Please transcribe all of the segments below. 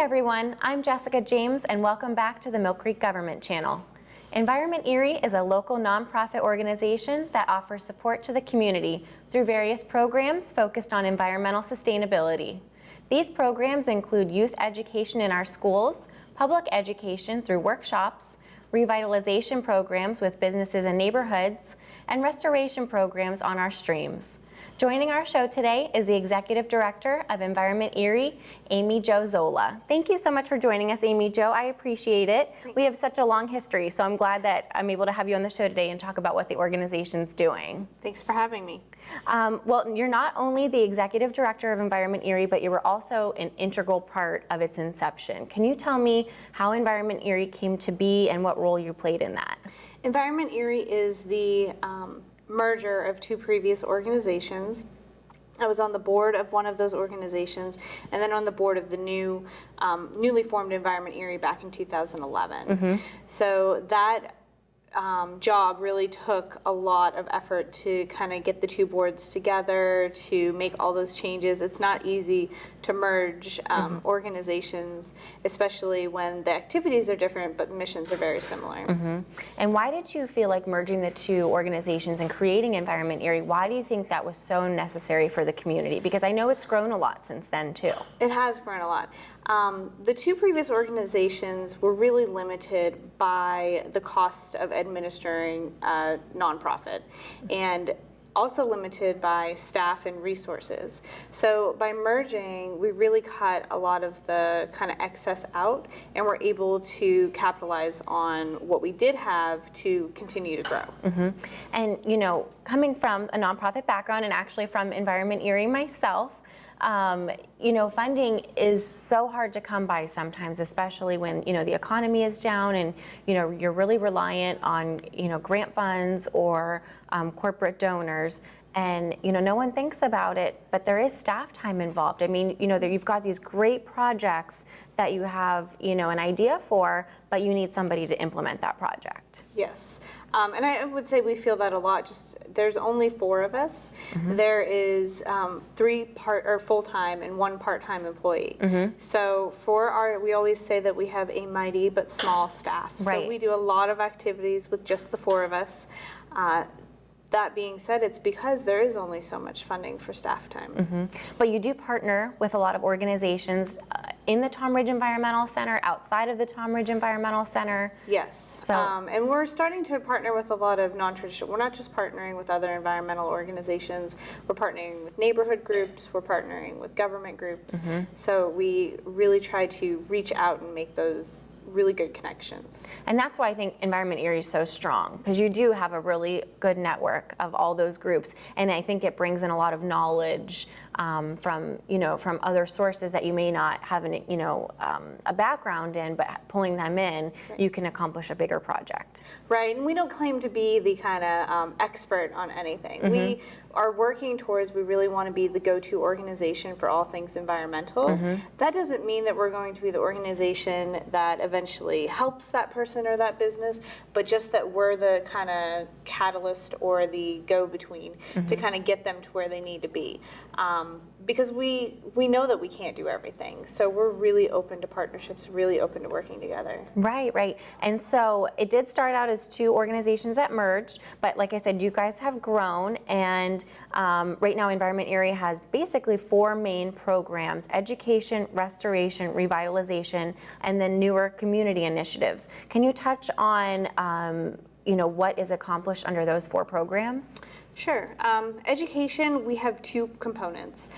everyone, I'm Jessica James and welcome back to the Mill Creek Government Channel. Environment Erie is a local nonprofit organization that offers support to the community through various programs focused on environmental sustainability. These programs include youth education in our schools, public education through workshops, revitalization programs with businesses and neighborhoods, and restoration programs on our streams. Joining our show today is the Executive Director of Environment Erie, Amy Jo Zola. Thank you so much for joining us, Amy Jo. I appreciate it. We have such a long history, so I'm glad that I'm able to have you on the show today and talk about what the organization's doing. Thanks for having me. Well, you're not only the Executive Director of Environment Erie, but you were also an integral part of its inception. Can you tell me how Environment Erie came to be and what role you played in that? Environment Erie is the merger of two previous organizations. I was on the board of one of those organizations and then on the board of the newly formed Environment Erie back in 2011. Mm-hmm. So that job really took a lot of effort to kind of get the two boards together, to make all those changes. It's not easy to merge organizations, especially when the activities are different but missions are very similar. Mm-hmm. And why did you feel like merging the two organizations and creating Environment Erie, why do you think that was so necessary for the community? Because I know it's grown a lot since then too. It has grown a lot. The two previous organizations were really limited by the cost of administering a nonprofit and also limited by staff and resources. So by merging, we really cut a lot of the kind of excess out and we're able to capitalize on what we did have to continue to grow. Mm-hmm. And you know, coming from a nonprofit background and actually from Environment Erie myself, you know, funding is so hard to come by sometimes, especially when, you know, the economy is down and, you know, you're really reliant on, you know, grant funds or corporate donors. And, you know, no one thinks about it, but there is staff time involved. I mean, you know, you've got these great projects that you have, you know, an idea for, but you need somebody to implement that project. Yes. And I would say we feel that a lot. Just there's only 4 of us. Mm-hmm. There is 3 full-time and 1 part-time employee. Mm-hmm. So we always say that we have a mighty but small staff. Right. So we do a lot of activities with just the 4 of us. That being said, it's because there is only so much funding for staff time. Mm-hmm. But you do partner with a lot of organizations in the Tom Ridge Environmental Center, outside of the Tom Ridge Environmental Center. Yes, so, and we're starting to partner with a lot of non-traditional, we're not just partnering with other environmental organizations, we're partnering with neighborhood groups, we're partnering with government groups. Mm-hmm. So we really try to reach out and make those really good connections. And that's why I think Environment Erie is so strong, because you do have a really good network of all those groups, and I think it brings in a lot of knowledge from other sources that you may not have a background in, but pulling them in, right, you can accomplish a bigger project. Right, and we don't claim to be the kind of expert on anything. Mm-hmm. We are working towards, we really want to be the go-to organization for all things environmental. Mm-hmm. That doesn't mean that we're going to be the organization that eventually helps that person or that business, but just that we're the kind of catalyst or the go-between, mm-hmm, to kind of get them to where they need to be. Because we know that we can't do everything. So we're really open to partnerships, really open to working together. Right, right. And so it did start out as 2 organizations that merged, but like I said, you guys have grown, and right now Environment Erie has basically 4 main programs: education, restoration, revitalization, and then newer community initiatives. Can you touch on what is accomplished under those 4 programs? Sure. Education, we have 2 components.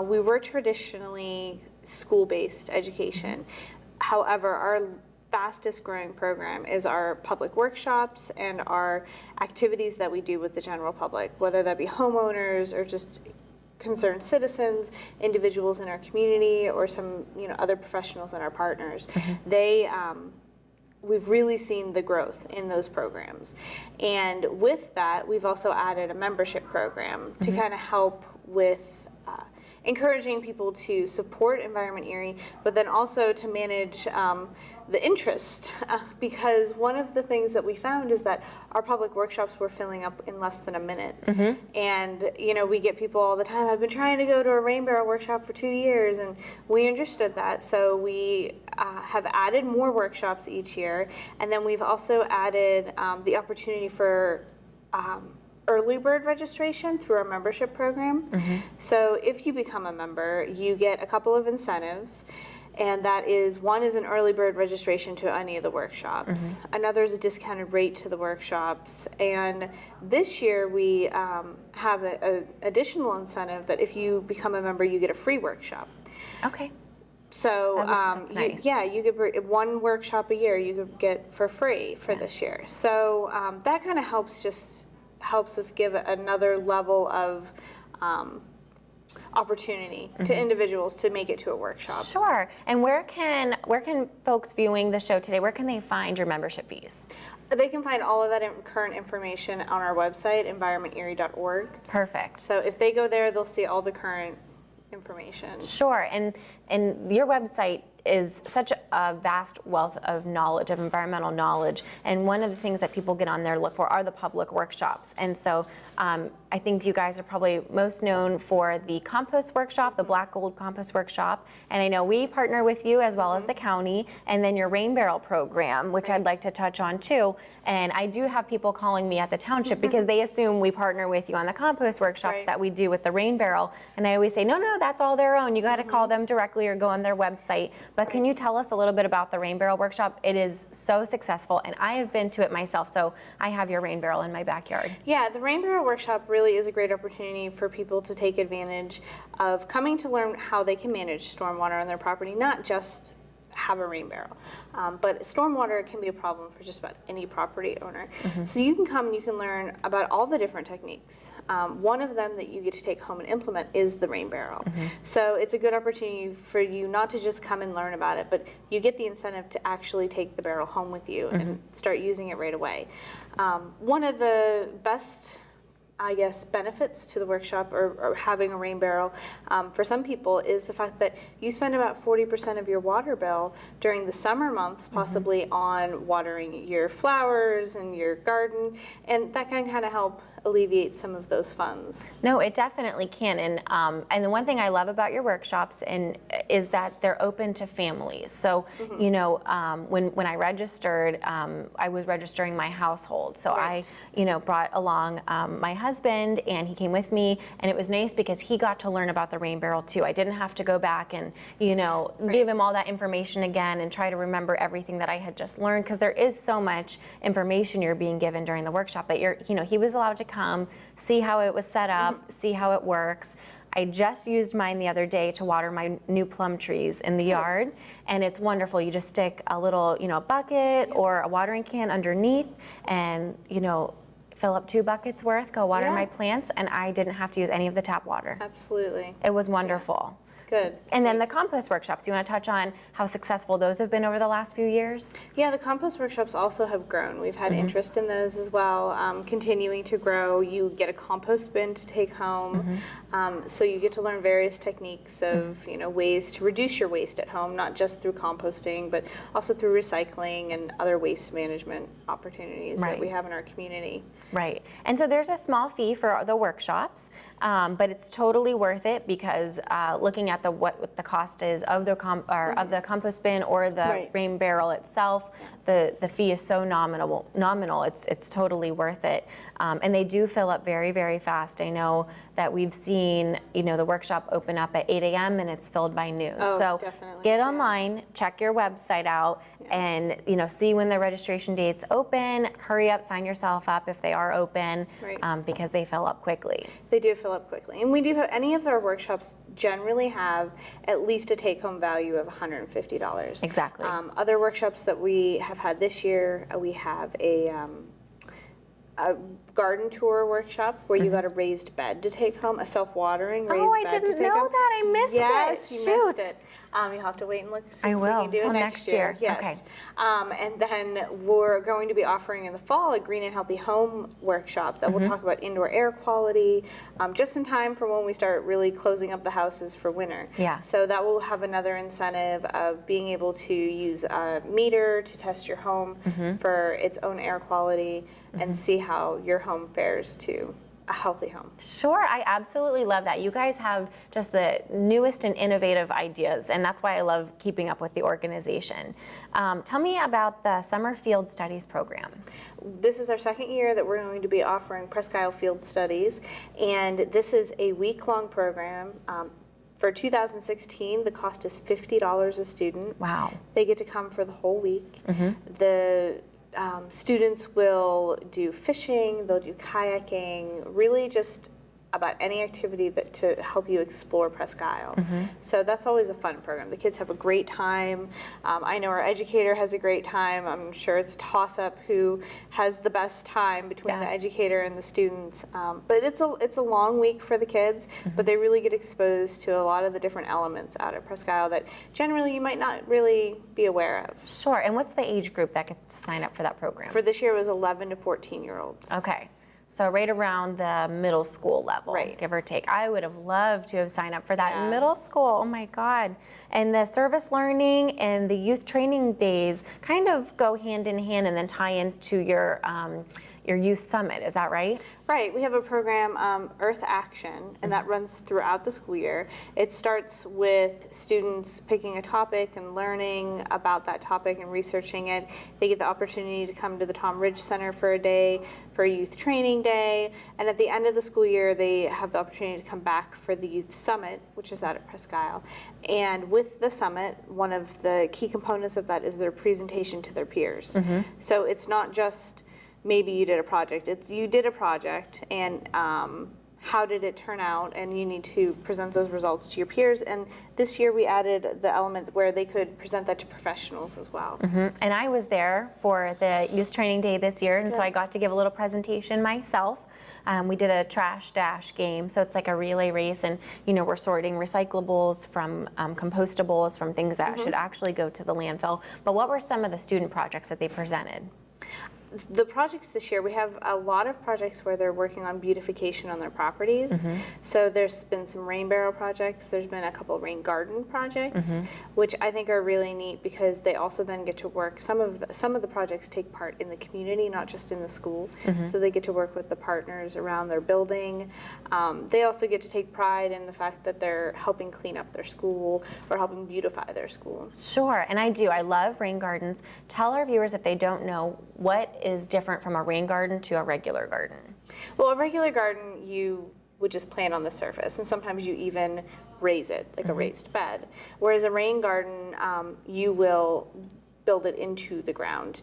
We were traditionally school-based education. Mm-hmm. However, our fastest growing program is our public workshops and our activities that we do with the general public, whether that be homeowners or just concerned citizens, individuals in our community, or some other professionals and our partners. Mm-hmm. We've really seen the growth in those programs. And with that, we've also added a membership program to, mm-hmm, kind of help with encouraging people to support Environment Erie, but then also to manage the interest, because one of the things that we found is that our public workshops were filling up in less than a minute. And we get people all the time, I've been trying to go to a rain barrel workshop for 2 years, and we understood that, so we have added more workshops each year, and then we've also added the opportunity for early bird registration through our membership program. So if you become a member, you get a couple of incentives. And that is, one is an early bird registration to any of the workshops. Another is a discounted rate to the workshops. And this year we have an additional incentive that if you become a member, you get a free workshop. Okay. So That's nice. you get one workshop a year you could get for free for this year. So that kind of helps us give another level of opportunity to individuals to make it to a workshop. Sure. And where can folks viewing the show today, where can they find your membership fees? They can find all of that current information on our website, environmenterie.org. Perfect. So if they go there, they'll see all the current information. Sure. And your website is such a vast wealth of knowledge, of environmental knowledge. And one of the things that people get on there to look for are the public workshops. And so I think you guys are probably most known for the compost workshop, the Black Gold Compost Workshop. And I know we partner with you as well as the county, and then your rain barrel program, which I'd like to touch on too. And I do have people calling me at the township because they assume we partner with you on the compost workshops that we do with the rain barrel. And I always say, no, that's all their own. You got to call them directly or go on their website. But can you tell us a little bit about the rain barrel workshop? It is so successful, and I have been to it myself, so I have your rain barrel in my backyard. Yeah, the rain barrel workshop really is a great opportunity for people to take advantage of coming to learn how they can manage stormwater on their property, not just have a rain barrel. But stormwater can be a problem for just about any property owner. So you can come and you can learn about all the different techniques. One of them that you get to take home and implement is the rain barrel. So it's a good opportunity for you not to just come and learn about it, but you get the incentive to actually take the barrel home with you and start using it right away. One of the best benefits to the workshop or having a rain barrel for some people is the fact that you spend about 40% of your water bill during the summer months possibly on watering your flowers and your garden, and that can kind of help alleviate some of those funds. No, it definitely can. And the one thing I love about your workshops is that they're open to families. So, when I registered, I was registering my household. So I, brought along my husband, and he came with me, and it was nice because he got to learn about the rain barrel too. I didn't have to go back and, give him all that information again and try to remember everything that I had just learned, because there is so much information you're being given during the workshop that he was allowed to come, see how it was set up, see how it works. I just used mine the other day to water my new plum trees in the yard, and it's wonderful. You just stick a little, bucket or a watering can underneath, and fill up 2 buckets worth, go water my plants, and I didn't have to use any of the tap water. Absolutely. It was wonderful. Good. And then the compost workshops, you want to touch on how successful those have been over the last few years? Yeah, the compost workshops also have grown. We've had interest in those as well, continuing to grow. You get a compost bin to take home, so you get to learn various techniques of ways to reduce your waste at home, not just through composting, but also through recycling and other waste management opportunities that we have in our community. Right. And so there's a small fee for the workshops, but it's totally worth it because looking at what the cost is of the of the compost bin or the rain barrel itself, the fee is so nominal. It's totally worth it, and they do fill up very, very fast. I know that we've seen the workshop open up at 8 a.m. and it's filled by noon. So definitely. Get online, check your website out, and see when the registration dates open. Hurry up, sign yourself up if they are open, because they fill up quickly. They do fill up quickly, and we do have any of our workshops generally have at least a take-home value of $150. Exactly. Other workshops that we have had this year, we have a a garden tour workshop where you got a raised bed to take home, a self-watering raised bed to take home. Oh, I didn't know that. I missed it. Yes, you Shoot. missed it. You'll have to wait and look. See I if we will, can do till it next next year. Yes. Okay. And then we're going to be offering in the fall a green and healthy home workshop that will talk about indoor air quality, just in time for when we start really closing up the houses for winter. Yeah. So that will have another incentive of being able to use a meter to test your home for its own air quality and see how your home fares to a healthy home. Sure, I absolutely love that. You guys have just the newest and innovative ideas, and that's why I love keeping up with the organization. Tell me about the Summer Field Studies program. This is our second year that we're going to be offering Presque Isle Field Studies, and this is a week-long program. For 2016, the cost is $50 a student. Wow. They get to come for the whole week. The students will do fishing, they'll do kayaking, really just about any activity that to help you explore Presque Isle. So that's always a fun program. The kids have a great time. I know our educator has a great time. I'm sure it's a toss-up who has the best time between the educator and the students. But it's a long week for the kids, but they really get exposed to a lot of the different elements out at Presque Isle that generally you might not really be aware of. Sure, and what's the age group that gets to sign up for that program? For this year, it was 11 to 14-year-olds. Okay. So right around the middle school level, give or take. I would have loved to have signed up for that in middle school. Oh my God. And the service learning and the youth training days kind of go hand in hand and then tie into your youth summit, is that right? Right, we have a program, Earth Action, and that runs throughout the school year. It starts with students picking a topic and learning about that topic and researching it. They get the opportunity to come to the Tom Ridge Center for a day, for a youth training day, and at the end of the school year, they have the opportunity to come back for the youth summit, which is out at Presque Isle. And with the summit, one of the key components of that is their presentation to their peers. So it's not just maybe you did a project, it's you did a project and how did it turn out, and you need to present those results to your peers. And this year we added the element where they could present that to professionals as well. And I was there for the youth training day this year, and so I got to give a little presentation myself. We did a trash dash game, so it's like a relay race, and we're sorting recyclables from compostables, from things that should actually go to the landfill. But what were some of the student projects that they presented? The projects this year, we have a lot of projects where they're working on beautification on their properties. So there's been some rain barrel projects, there's been a couple rain garden projects, which I think are really neat because they also then get to work, some of the projects take part in the community, not just in the school. So they get to work with the partners around their building. They also get to take pride in the fact that they're helping clean up their school or helping beautify their school. Sure, and I do. I love rain gardens. Tell our viewers, if they don't know, what is different from a rain garden to a regular garden? Well, a regular garden, you would just plant on the surface, and sometimes you even raise it, like a raised bed. Whereas a rain garden, you will build it into the ground,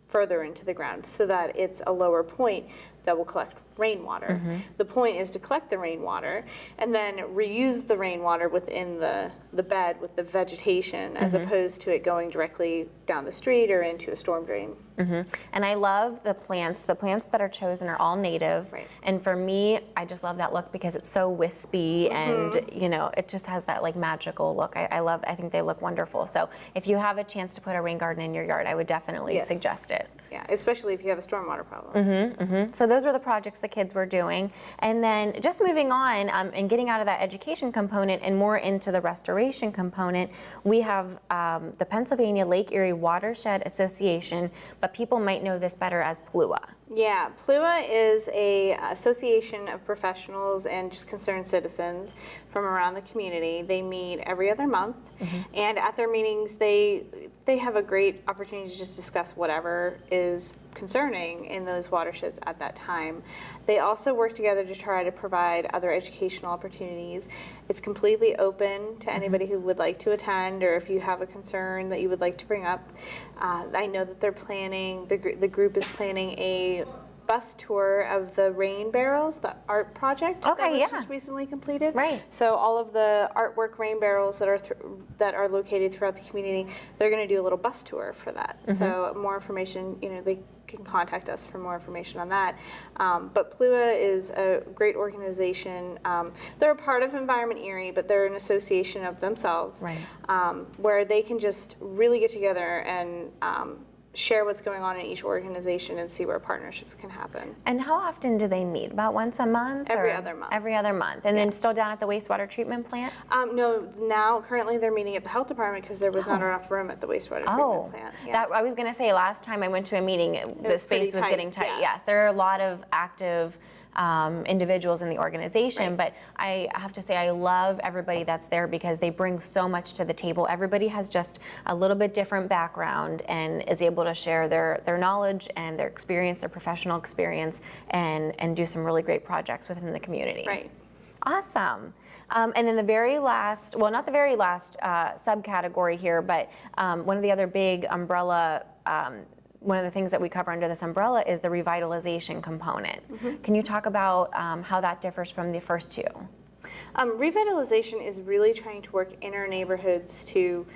further into the ground, so that it's a lower point that will collect rainwater. The point is to collect the rainwater and then reuse the rainwater within the bed with the vegetation, as opposed to it going directly down the street or into a storm drain. And I love the plants. The plants that are chosen are all native. And for me, I just love that look because it's so wispy and it just has that like magical look. I think they look wonderful. So if you have a chance to put a rain garden in your yard, I would definitely suggest it. Yeah, especially if you have a stormwater problem. So those were the projects the kids were doing. And then just moving on and getting out of that education component and more into the restoration component, we have the Pennsylvania Lake Erie Watershed Association, but people might know this better as PLUA. Yeah, PLUA is a association of professionals and just concerned citizens from around the community. They meet every other month, and at their meetings they have a great opportunity to just discuss whatever is concerning in those watersheds at that time. They also work together to try to provide other educational opportunities. It's completely open to anybody who would like to attend, or if you have a concern that you would like to bring up. I know that they're planning, the group is planning a bus tour of the rain barrels, the art project that was yeah. just recently completed. Right. So all of the artwork rain barrels that are located throughout the community, they're going to do a little bus tour for that. So more information, they can contact us for more information on that. But PLUA is a great organization. They're a part of Environment Erie, but they're an association of themselves, where they can just really get together and share what's going on in each organization and see where partnerships can happen. And how often do they meet? About once a month? Every other month. Every other month. And then still down at the wastewater treatment plant? No, now currently they're meeting at the health department because there was not enough room at the wastewater treatment plant. That, I was going to say, last time I went to a meeting, the space was getting tight. Yes, there are a lot of active individuals in the organization, but I have to say I love everybody that's there because they bring so much to the table. Everybody has just a little bit different background and is able to share their knowledge and their experience, their professional experience, and do some really great projects within the community. Right. Awesome. And then the very last, well, not the very last subcategory here, but one of the other big umbrella one of the things that we cover under this umbrella is the revitalization component. Can you talk about how that differs from the first two? Revitalization is really trying to work in our neighborhoods to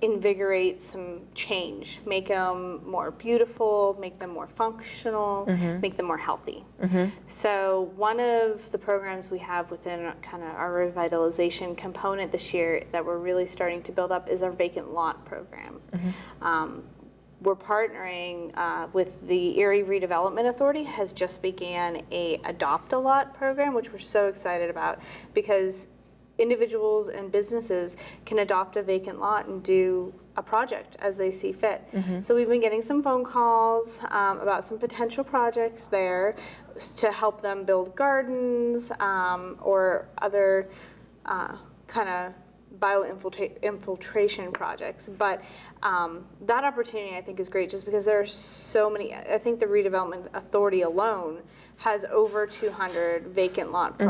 invigorate some change, make them more beautiful, make them more functional, make them more healthy. So one of the programs we have within kind of our revitalization component this year that we're really starting to build up is our vacant lot program. We're partnering with the Erie Redevelopment Authority, has just began a Adopt a Lot program, which we're so excited about because individuals and businesses can adopt a vacant lot and do a project as they see fit. So we've been getting some phone calls about some potential projects there to help them build gardens or other kind of bioinfiltration projects. But that opportunity I think is great just because there are so many. I think the Redevelopment Authority alone has over 200 vacant lot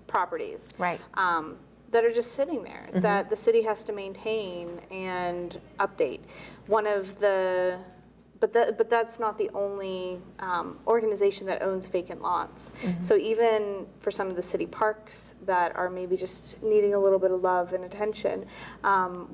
properties that are just sitting there that the city has to maintain and update. One of the But that's not the only organization that owns vacant lots. So even for some of the city parks that are maybe just needing a little bit of love and attention,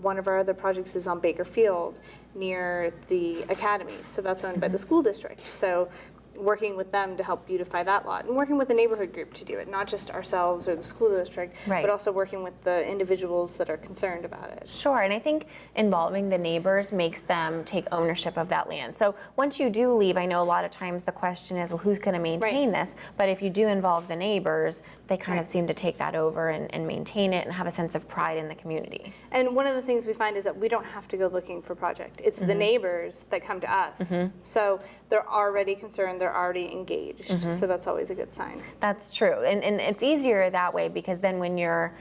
one of our other projects is on Baker Field near the academy. So that's owned by the school district. So working with them to help beautify that lot and working with the neighborhood group to do it, not just ourselves or the school district, but also working with the individuals that are concerned about it. Sure, and I think involving the neighbors makes them take ownership of that land. So once you do leave, I know a lot of times the question is, well, who's going to maintain this? But if you do involve the neighbors, they kind of seem to take that over and maintain it and have a sense of pride in the community. And one of the things we find is that we don't have to go looking for project. It's the neighbors that come to us. So they're already concerned, they're already engaged. So that's always a good sign. That's true, and it's easier that way because then when you're,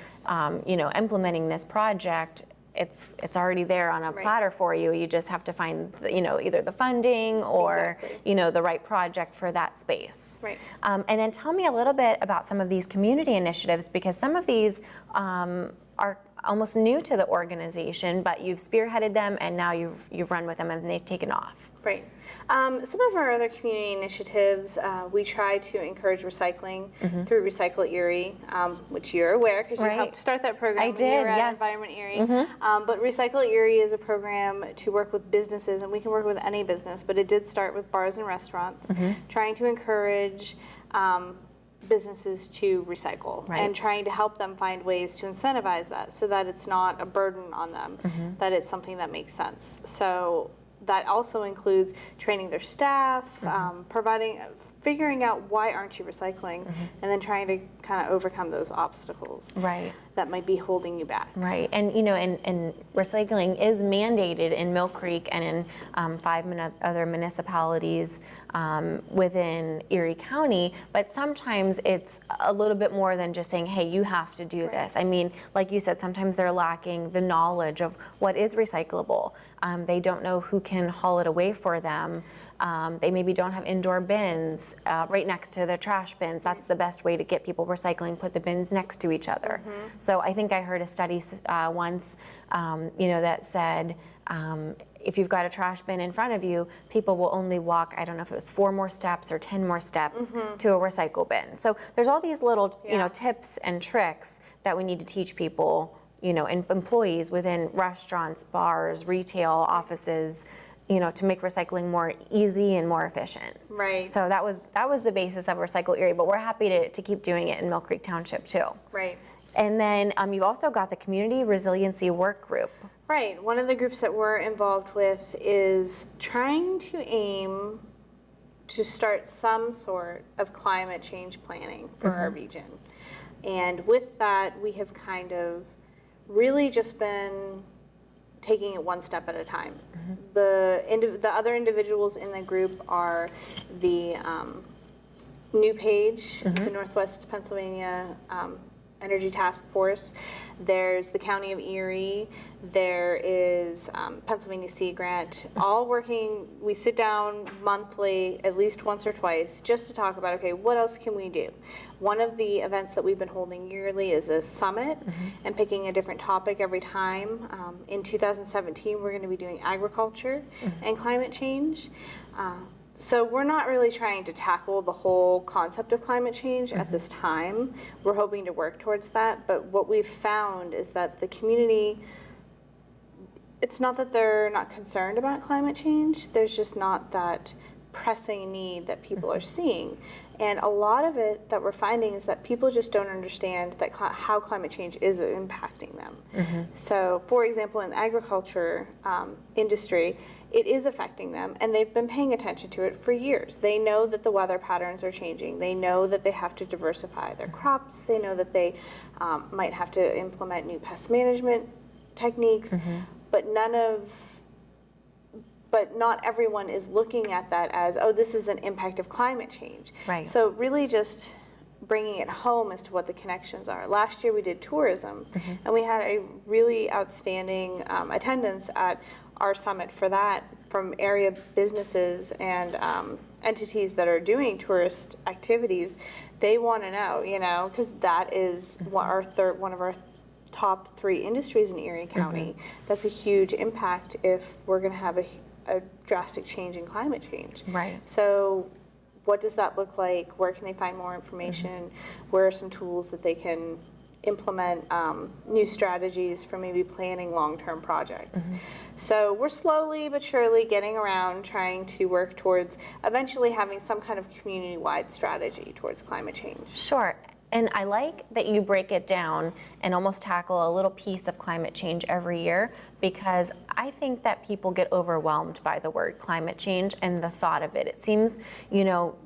implementing this project, it's already there on a platter for you. You just have to find, either the funding or, the right project for that space. Right. And then tell me a little bit about some of these community initiatives because some of these are almost new to the organization, but you've spearheaded them and now you've run with them and they've taken off. Right. Some of our other community initiatives, we try to encourage recycling through Recycle Erie, which you're aware because you helped start that program. I did, you were at Environment Erie. But Recycle Erie is a program to work with businesses, and we can work with any business, but it did start with bars and restaurants, trying to encourage businesses to recycle and trying to help them find ways to incentivize that so that it's not a burden on them, that it's something that makes sense. So that also includes training their staff, figuring out why aren't you recycling, and then trying to kind of overcome those obstacles that might be holding you back. Right, and and recycling is mandated in Mill Creek and in 5 other municipalities within Erie County, but sometimes it's a little bit more than just saying, hey, you have to do this. I mean, like you said, sometimes they're lacking the knowledge of what is recyclable. They don't know who can haul it away for them. They maybe don't have indoor bins right next to their trash bins. That's the best way to get people recycling, put the bins next to each other. So I think I heard a study once, that said if you've got a trash bin in front of you, people will only walk, I don't know if it was 4 more steps or 10 more steps to a recycle bin. So there's all these little, tips and tricks that we need to teach people, and employees within restaurants, bars, retail, offices, to make recycling more easy and more efficient. Right. So that was the basis of Recycle Erie, but we're happy to keep doing it in Mill Creek Township too. Right. And then you've also got the Community Resiliency Work Group. Right. One of the groups that we're involved with is trying to aim to start some sort of climate change planning for our region. And with that, we have kind of really just been taking it one step at a time. The other individuals in the group are the New Page, the Northwest Pennsylvania Energy Task Force. There's the County of Erie. There is Pennsylvania Sea Grant. All working. We sit down monthly, at least once or twice, just to talk about, okay, what else can we do? One of the events that we've been holding yearly is a summit and picking a different topic every time. In 2017, we're going to be doing agriculture and climate change. So we're not really trying to tackle the whole concept of climate change at this time. We're hoping to work towards that, but what we've found is that the community, it's not that they're not concerned about climate change, there's just not that pressing need that people are seeing. And a lot of it that we're finding is that people just don't understand that how climate change is impacting them. So, for example, in the agriculture industry, it is affecting them, and they've been paying attention to it for years. They know that the weather patterns are changing. They know that they have to diversify their crops. They know that they might have to implement new pest management techniques, but not everyone is looking at that as, oh, this is an impact of climate change. Right. So really just bringing it home as to what the connections are. Last year we did tourism, and we had a really outstanding attendance at our summit for that from area businesses and entities that are doing tourist activities. They want to know, because that is one of our top 3 industries in Erie County. That's a huge impact if we're going to have a drastic change in climate change. Right. So what does that look like? Where can they find more information? Where are some tools that they can implement new strategies for maybe planning long-term projects? So we're slowly but surely getting around trying to work towards eventually having some kind of community-wide strategy towards climate change. Sure. And I like that you break it down and almost tackle a little piece of climate change every year, because I think that people get overwhelmed by the word climate change and the thought of it. It seems,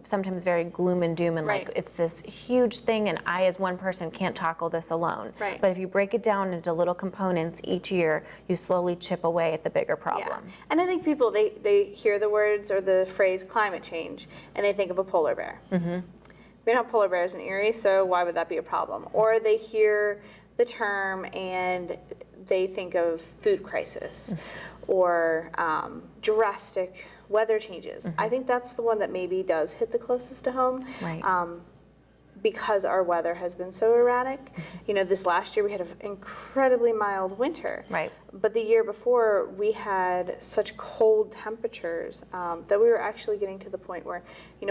sometimes very gloom and doom and like it's this huge thing and I as one person can't tackle this alone. Right. But if you break it down into little components each year, you slowly chip away at the bigger problem. Yeah. And I think people, they hear the words or the phrase climate change and they think of a polar bear. We don't have polar bears in Erie, so why would that be a problem? Or they hear the term and they think of food crisis or drastic weather changes. I think that's the one that maybe does hit the closest to home. Right. Because our weather has been so erratic. This last year we had an incredibly mild winter. Right. But the year before we had such cold temperatures that we were actually getting to the point where,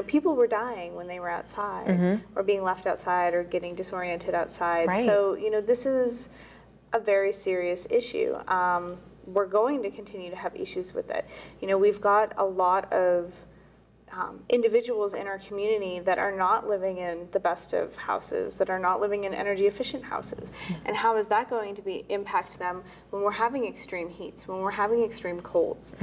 people were dying when they were outside or being left outside or getting disoriented outside. Right. So, this is a very serious issue. We're going to continue to have issues with it. We've got a lot of individuals in our community that are not living in the best of houses, that are not living in energy efficient houses. And how is that going to impact them when we're having extreme heats, when we're having extreme colds?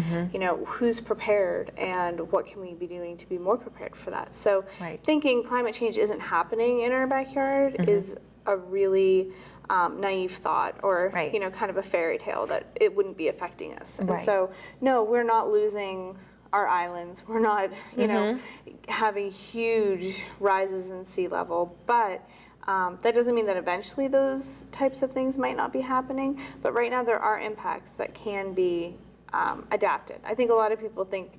Who's prepared and what can we be doing to be more prepared for that? So thinking climate change isn't happening in our backyard is a really naive thought or, kind of a fairy tale that it wouldn't be affecting us. And so, no, we're not losing our islands. We're not, having huge rises in sea level, but that doesn't mean that eventually those types of things might not be happening. But right now there are impacts that can be adapted. I think a lot of people think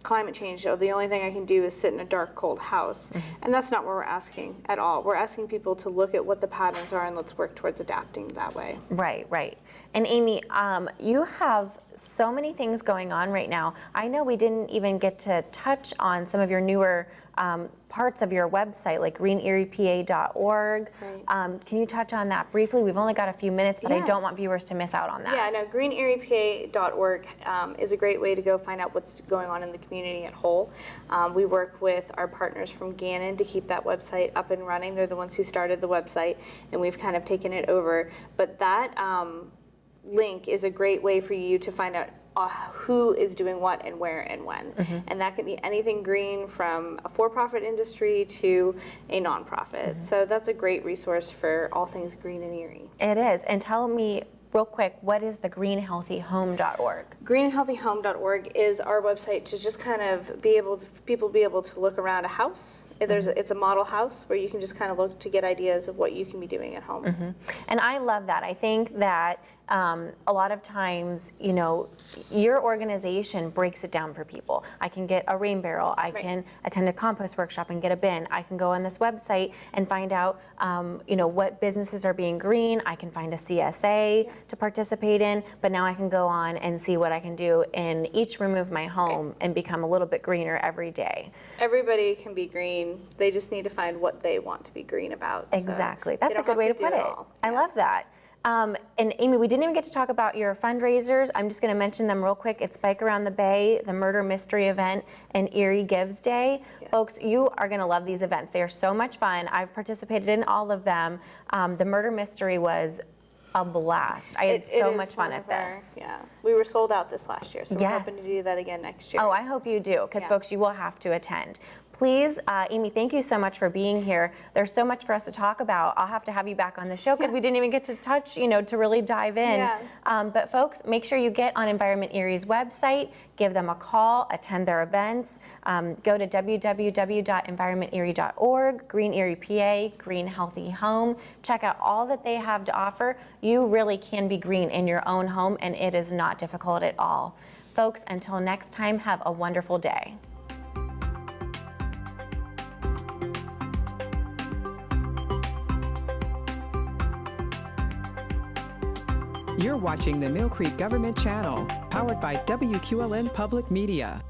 climate change, the only thing I can do is sit in a dark, cold house. And that's not what we're asking at all. We're asking people to look at what the patterns are and let's work towards adapting that way. Right. And Amy, you have so many things going on right now. I know we didn't even get to touch on some of your newer parts of your website, like greeneriepa.org. Right. Can you touch on that briefly? We've only got a few minutes, but I Yeah. don't want viewers to miss out on that. Yeah, no, greeneriepa.org is a great way to go find out what's going on in the community at whole. We work with our partners from Gannon to keep that website up and running. They're the ones who started the website, and we've kind of taken it over. But that link is a great way for you to find out who is doing what and where and when. And that can be anything green, from a for-profit industry to a nonprofit. So that's a great resource for all things green in Erie. It is. And tell me real quick, what is the greenhealthyhome.org? Greenhealthyhome.org is our website to just kind of people be able to look around a house. It's a model house where you can just kind of look to get ideas of what you can be doing at home. And I love that. I think that a lot of times, you know, your organization breaks it down for people. I can get a rain barrel. I can attend a compost workshop and get a bin. I can go on this website and find out, you know, what businesses are being green. I can find a CSA to participate in, but now I can go on and see what I can do in each room of my home and become a little bit greener every day. Everybody can be green. They just need to find what they want to be green about. Exactly. So That's a good way to put it. I love that. And Amy, we didn't even get to talk about your fundraisers. I'm just going to mention them real quick. It's Bike Around the Bay, the Murder Mystery Event, and Erie Gives Day. Yes. Folks, you are going to love these events. They are so much fun. I've participated in all of them. The Murder Mystery was a blast. I had so much fun at this. Yeah, we were sold out this last year, so we're Yes. hoping to do that again next year. Oh, I hope you do, because folks, you will have to attend. Please, Amy, thank you so much for being here. There's so much for us to talk about. I'll have to have you back on the show because we didn't even get to touch, you know, to really dive in. Yeah. But folks, make sure you get on Environment Erie's website, give them a call, attend their events. Go to www.environmenterie.org, Green Erie PA, Green Healthy Home. Check out all that they have to offer. You really can be green in your own home, and it is not difficult at all. Folks, until next time, have a wonderful day. You're watching the Mill Creek Government Channel, powered by WQLN Public Media.